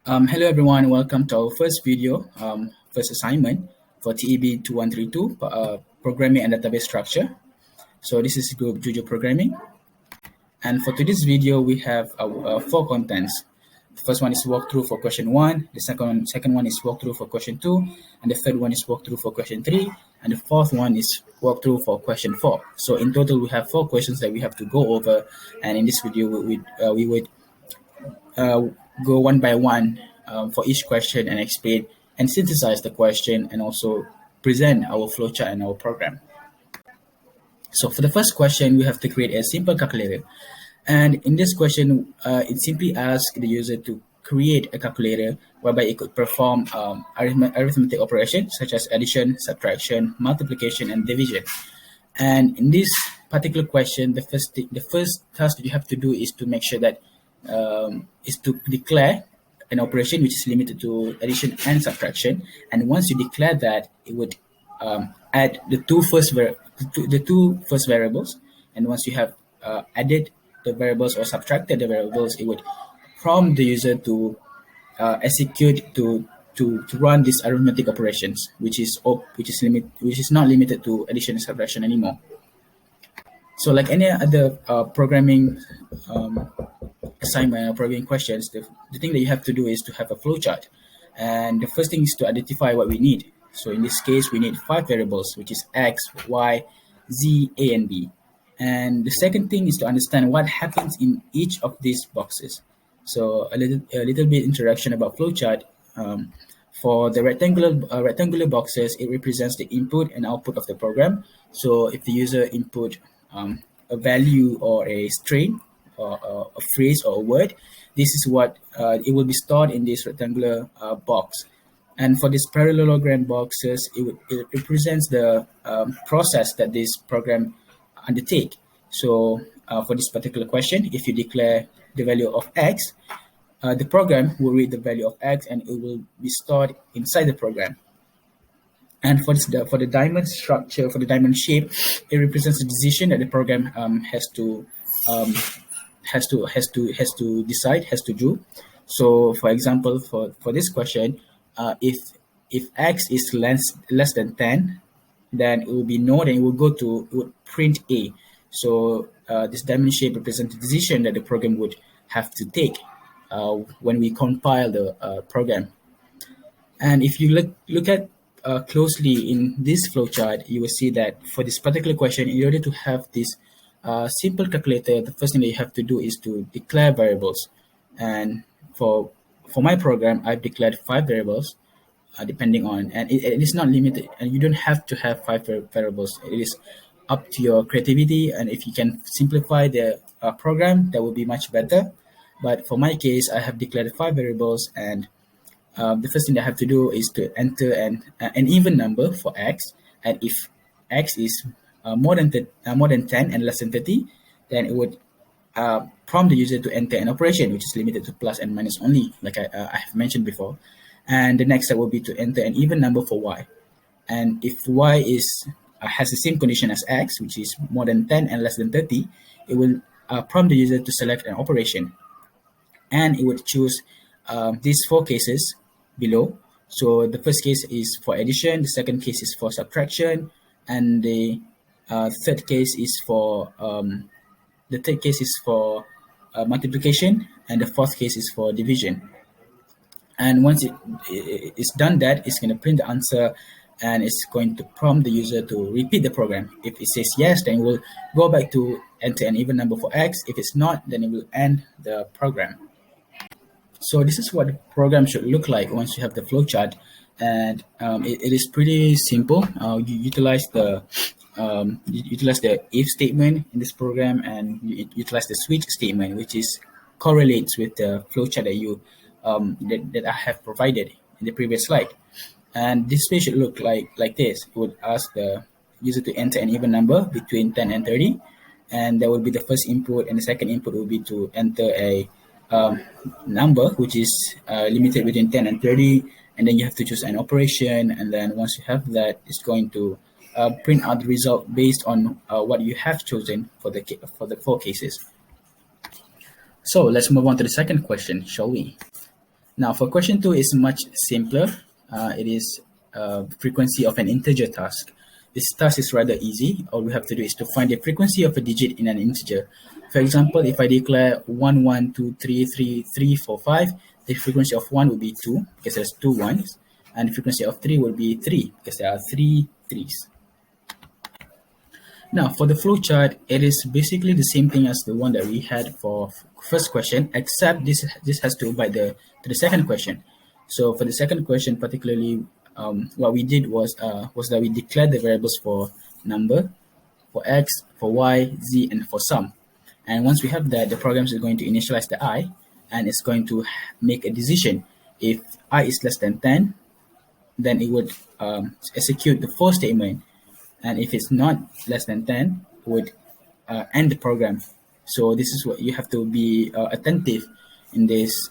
Hello everyone, welcome to our first video, first assignment for TEB2132, Programming and Database Structure. So this is group Jujur Programming. And for today's video, we have four contents. The first one is walkthrough for question 1, the second one is walkthrough for question 2, and the third one is walkthrough for question 3, and the fourth one is walkthrough for question 4. So in total, we have 4 questions that we have to go over, and in this video, we would go one by one for each question and explain and synthesize the question and also present our flowchart and our program. So for the first question, we have to create a simple calculator. And in this question, it simply asks the user to create a calculator whereby it could perform arithmetic operations such as addition, subtraction, multiplication, and division. And in this particular question, the first task that you have to do is to make sure that is to declare an operation which is limited to addition and subtraction. And once you declare that, it would add the two first variables. And once you have added the variables or subtracted the variables, it would prompt the user to execute to run these arithmetic operations, which is not limited to addition and subtraction anymore. So like any other programming assignment or programming questions, the thing that you have to do is to have a flowchart. And the first thing is to identify what we need. So in this case, we need 5 variables, which is X, Y, Z, A, and B. And the second thing is to understand what happens in each of these boxes. So a little bit introduction about flowchart. For the rectangular boxes, it represents the input and output of the program. So if the user input a value or a string or a phrase or a word, this is what it will be stored in this rectangular box. And for these parallelogram boxes, it represents the process that this program undertake. So for this particular question, if you declare the value of X, the program will read the value of X and it will be stored inside the program. And for the diamond structure, for the diamond shape, it represents the decision that the program has to decide, has to do. So for example, for this question, if X is less than 10, then it will be no, then it would print A. So this diamond shape represents the decision that the program would have to take when we compile the program. And if you look at closely in this flowchart, you will see that for this particular question, in order to have this simple calculator, the first thing that you have to do is to declare variables. And for my program, I've declared 5 variables, depending on, and it is not limited, and you don't have to have 5 variables. It is up to your creativity, and if you can simplify the program, that would be much better. But for my case, I have declared 5 variables, and the first thing I have to do is to enter an even number for X, and if X is more than 10 and less than 30, then it would prompt the user to enter an operation which is limited to plus and minus only, like I have mentioned before. And the next step will be to enter an even number for Y. And if Y has the same condition as X, which is more than 10 and less than 30, it will prompt the user to select an operation. And it would choose these 4 cases below. So the first case is for addition, the second case is for subtraction, and the third case is for multiplication, and the fourth case is for division. And once it is done that, it's going to print the answer, and it's going to prompt the user to repeat the program. If it says yes, then we'll go back to enter an even number for X. If it's not, then it will end the program. So this is what the program should look like once you have the flowchart, and it is pretty simple. You utilize the if statement in this program, and you utilize the switch statement, which correlates with the flowchart that you that I have provided in the previous slide. And this page should look like this. It would ask the user to enter an even number between 10 and 30, and that will be the first input, and the second input will be to enter a number which is limited between 10 and 30, and then you have to choose an operation, and then once you have that, it's going to print out the result based on what you have chosen for the 4 cases. So let's move on to the second question, shall we? Now for question 2 is much simpler. It is frequency of an integer task. This task is rather easy. All we have to do is to find the frequency of a digit in an integer. For example, if I declare 1, 1, 2, 3, 3, 3, 4, 5, the frequency of 1 will be 2 because there's 2 ones, and the frequency of 3 will be 3 because there are 3 threes. Now for the flowchart, it is basically the same thing as the one that we had for first question, except this has to abide to the second question. So for the second question particularly, what we did was that we declared the variables for number, for x, for y, z, and for sum. And once we have that, the program is going to initialize the I, and it's going to make a decision. If I is less than 10, then it would execute the for statement. And if it's not less than 10, it would end the program. So this is what you have to be attentive in this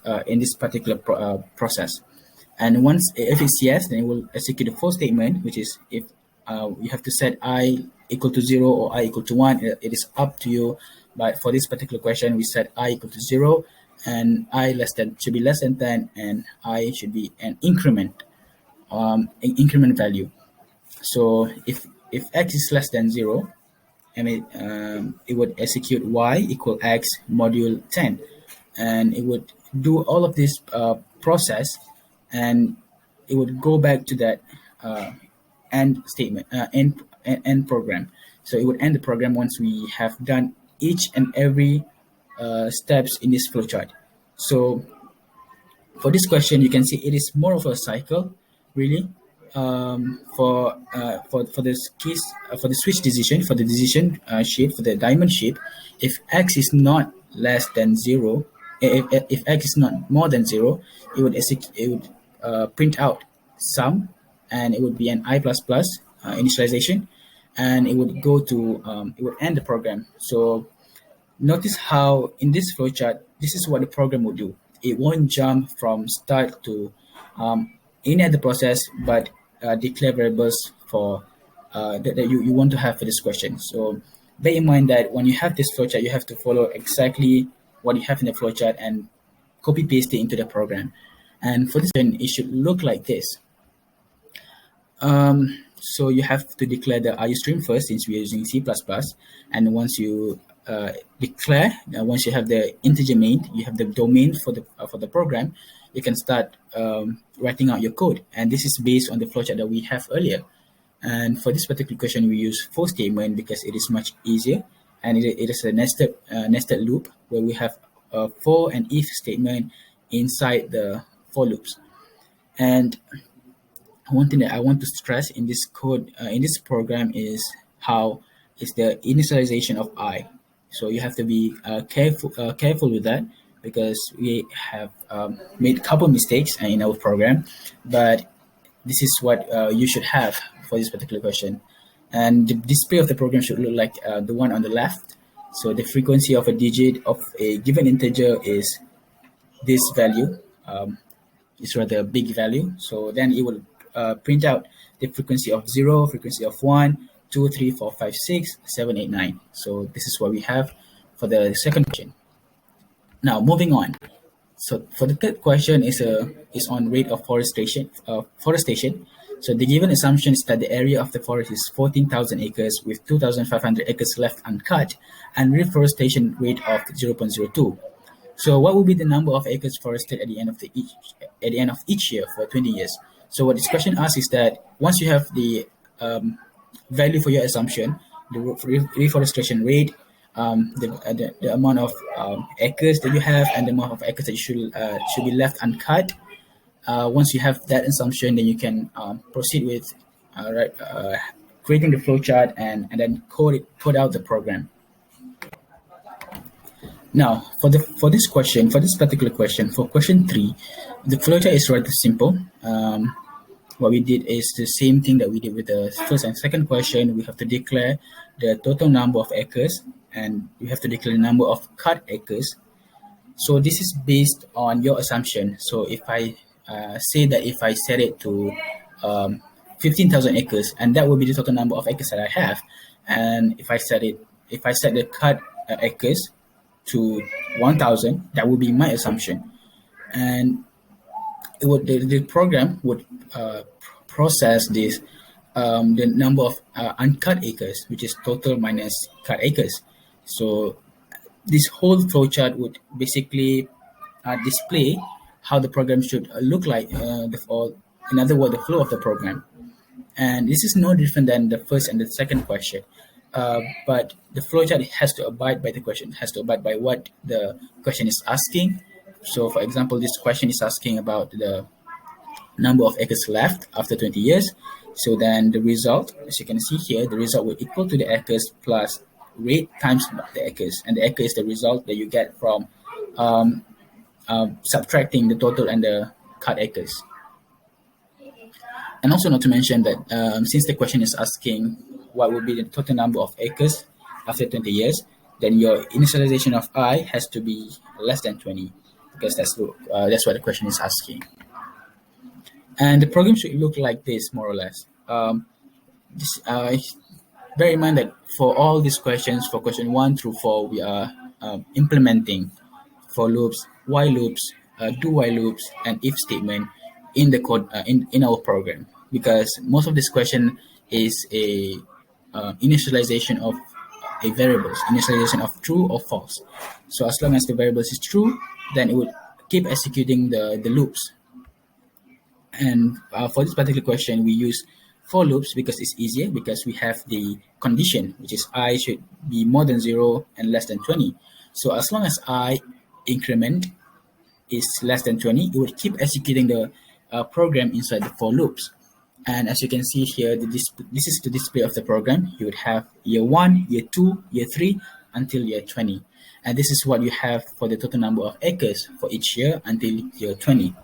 particular process. And once, if it's yes, then it will execute the for statement, which is if you have to set I equal to 0 or I equal to 1. It is up to you. But for this particular question, we set I equal to 0 and I should be less than 10, and I should be an increment value. So if x is less than 0, it would execute y equal x module 10, and it would do all of this process, and it would go back to that end statement, end program. So it would end the program once we have done each and every steps in this flowchart. So for this question, you can see it is more of a cycle, really. For this case, for the switch decision, for the decision shape, for the diamond shape, if x is not less than 0, if x is not more than 0, it would print out sum, and it would be an I++ initialization, and it would go to it would end the program. So notice how in this flowchart, this is what the program will do. It won't jump from start to any other process, but declare variables for that you want to have for this question. So bear in mind that when you have this flowchart, you have to follow exactly what you have in the flowchart and copy paste it into the program. And for this one, it should look like this. So you have to declare the IO stream first, since we are using C++. And once you declare, once you have the integer main, you have the domain for the program, you can start writing out your code. And this is based on the flowchart that we have earlier. And for this particular question, we use for statement because it is much easier, and it is a nested loop where we have a for and if statement inside the for loops. And one thing that I want to stress in this code, in this program, is how is the initialization of I. So you have to be careful with that, because we have made a couple mistakes in our program, but this is what you should have for this particular question. And the display of the program should look like the one on the left. So the frequency of a digit of a given integer is this value. It's rather a big value. So then it will print out the frequency of 0, frequency of 1, 2, 3, 4, 5, 6, 7, 8, 9. So this is what we have for the second question. Now moving on. So for the third question is on rate of forestation. So the given assumption is that the area of the forest is 14,000 acres with 2,500 acres left uncut, and reforestation rate of 0.02. So what will be the number of acres forested at the end of each year for 20 years? So what this question asks is that once you have the value for your assumption, the reforestation rate, the amount of acres that you have, and the amount of acres that should be left uncut. Once you have that assumption, then you can proceed with creating the flowchart and then code out the program. Now, for this particular question, for question 3, the flowchart is rather simple. What we did is the same thing that we did with the first and second question. We have to declare the total number of acres, and we have to declare the number of cut acres. So this is based on your assumption. So if I say that if I set it to 15,000 acres, and that will be the total number of acres that I have, and if I set the cut acres to 1,000, that will be my assumption. And the program would process this the number of uncut acres, which is total minus cut acres. So this whole flowchart would basically display how the program should look like, or in other words, the flow of the program. And this is no different than the first and the second question. But the flowchart has to abide by the question, has to abide by what the question is asking. So, for example, this question is asking about the number of acres left after 20 years. So then the result, as you can see here, the result will equal to the acres plus rate times the acres. And the acre is the result that you get from subtracting the total and the cut acres. And also not to mention that since the question is asking what will be the total number of acres after 20 years, then your initialization of I has to be less than 20, because that's what the question is asking. And the program should look like this, more or less. Bear in mind that for all these questions, for question 1 through 4, we are implementing for loops, while loops, do while loops, and if statement in the code in our program, because most of this question is a initialization of a variables, initialization of true or false. So as long as the variables is true, then it would keep executing the loops. And for this particular question, we use for loops because it's easier, because we have the condition, which is I should be more than 0 and less than 20. So as long as I increment is less than 20, it would keep executing the program inside the for loops. And as you can see here, this is the display of the program. You would have year 1, year 2, year 3, until year 20. And this is what you have for the total number of acres for each year until year 20.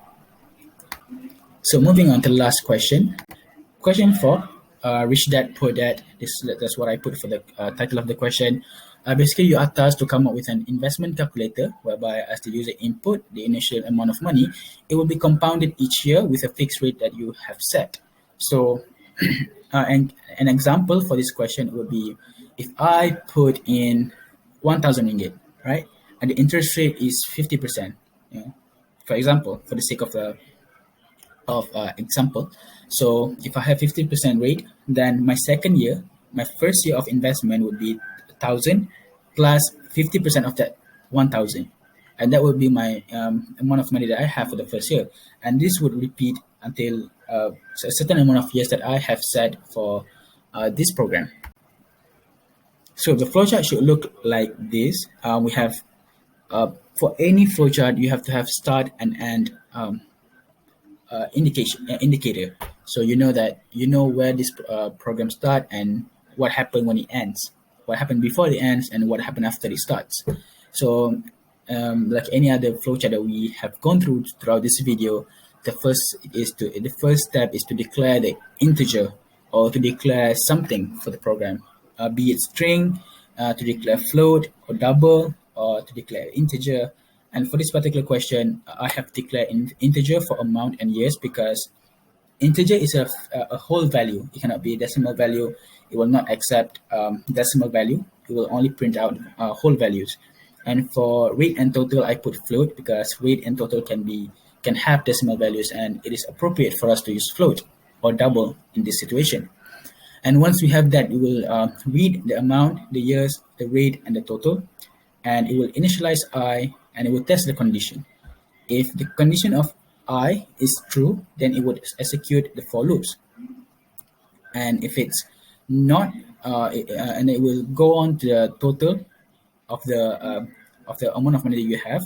So moving on to the last question. Question 4, Rich Dad Poor Dad. That's what I put for the title of the question. Basically, you are tasked to come up with an investment calculator whereby as the user input the initial amount of money, it will be compounded each year with a fixed rate that you have set. So and an example for this question would be, if I put in 1,000 ringgit, right, and the interest rate is 50%. For example, for the sake of example, so if I have 50% rate, then my first year of investment would be 1,000 plus 50% of that 1,000, and that would be my amount of money that I have for the first year. And this would repeat until a certain amount of years that I have set for this program. So the flowchart should look like this. We have for any flowchart, you have to have start and end indicator. So you know where this program start and what happened when it ends, what happened before it ends, and what happened after it starts. So like any other flowchart that we have gone throughout this video, the first step is to declare the integer, or to declare something for the program, be it string, to declare float or double, or to declare integer. And for this particular question, I have declared integer for amount and years, because integer is a whole value. It cannot be a decimal value. It will not accept decimal value. It will only print out whole values. And for rate and total, I put float, because rate and total can have decimal values, and it is appropriate for us to use float or double in this situation. And once we have that, we will read the amount, the years, the rate, and the total, and it will initialize I, and it will test the condition. If the condition of I is true, then it would execute the for loops. And if it's not, and it will go on to the total of the amount of money that you have,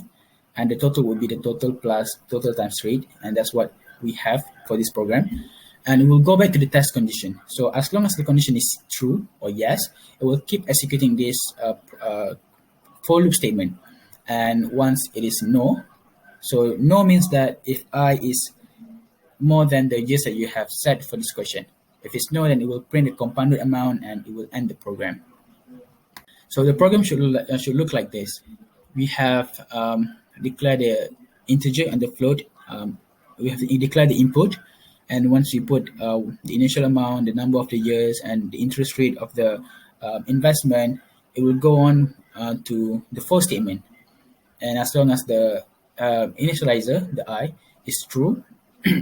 and the total will be the total plus total times rate, and that's what we have for this program. And we'll go back to the test condition. So as long as the condition is true or yes, it will keep executing this for loop statement. And once it is no, so no means that if I is more than the years that you have set for this question. If it's no, then it will print the compounded amount and it will end the program. So the program should look like this. We have declared the integer and the float. We have to declare the input, and once you put the initial amount, the number of the years, and the interest rate of the investment, it will go on to the for statement. And as long as the initializer, the I, is true,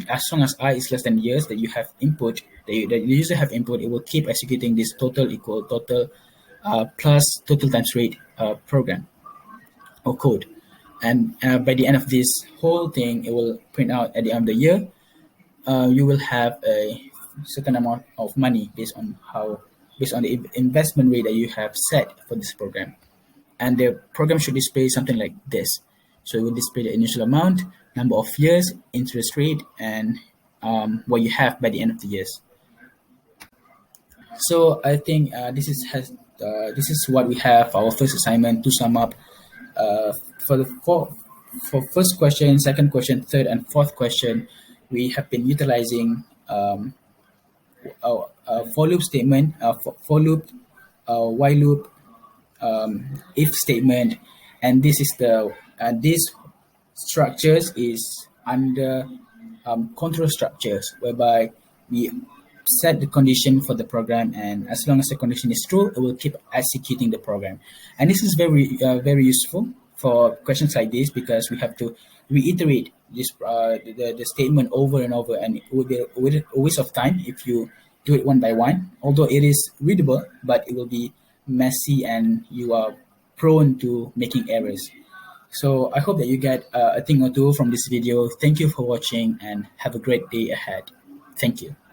as long as I is less than years that you have input, that the user have input, it will keep executing this total equal total plus total times rate program or code. And by the end of this whole thing, it will print out at the end of the year. You will have a certain amount of money based on the investment rate that you have set for this program. And the program should display something like this. So it will display the initial amount, number of years, interest rate, and what you have by the end of the years. So I think this is what we have for our first assignment. To sum up, uh, for the for first question, second question, third and fourth question, we have been utilizing a for loop statement, for loop, while loop, if statement, and this is the this structures is under control structures, whereby we set the condition for the program, and as long as the condition is true, it will keep executing the program. And this is very useful for questions like this, because we have to reiterate the statement over and over, and it would be a waste of time if you do it one by one. Although it is readable, but it will be messy and you are prone to making errors. So I hope that you get a thing or two from this video. Thank you for watching and have a great day ahead. Thank you.